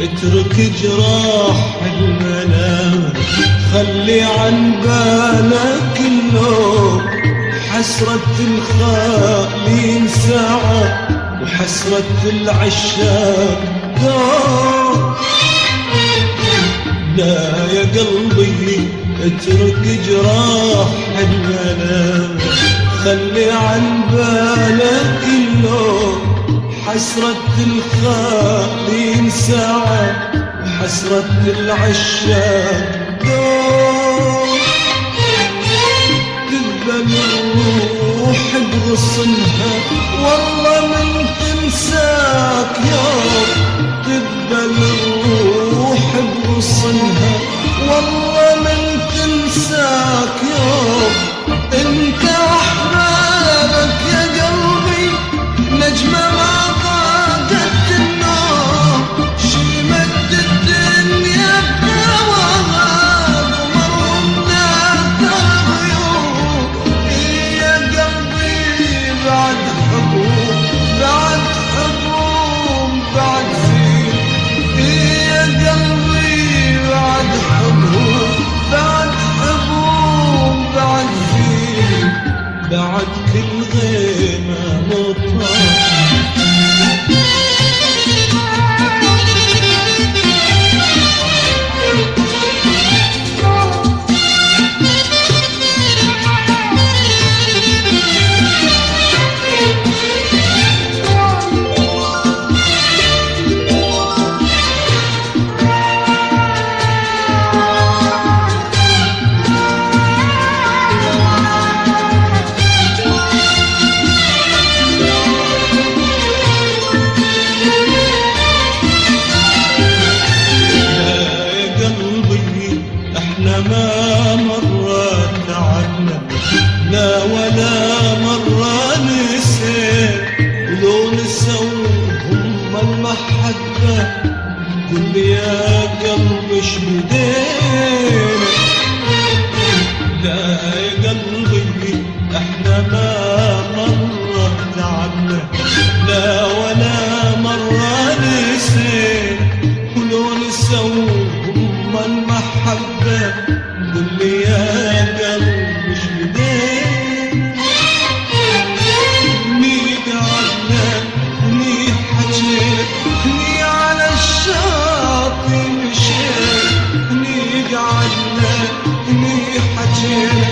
اترك جراح المنام، خلي عن بالك اللوم، حسرة الخالي ساعة وحسرة العشاق دوم. لا يا قلبي اترك جراح المنام، خلي عن بالك اللوم، حسرة الخالي ساعة وحسرة العشاق دوم. تذبل الروح بغصنها والله من تنساك يوم، تذبل الروح بغصنها والله من تنساك يوم. انت واحبابك يا قلبي نجمة ما ضاقت النوم، شي مد الدنيا بهواها ومرنا الغيوم. يا قلبي بعد حبوب بعد حبوب بعد زين، يا قلبي بعد حبوب بعد حبوب بعد زين، بعد كل غيمة مطار. ما مرة تعبنا لا ولا مرة نسيت، ولو نسوا هم المحبة قل يا قلبي ايش بدينا. لا يا قلبي احنا ما مرة تعبنا لا ولا مرة نسيت، ولو نسوا هم المحبة قل لي يا قلبي ايش بدينا. ني قعدنا ني حكينا ني على الشاطئ مشينا، ني قعدنا ني حكينا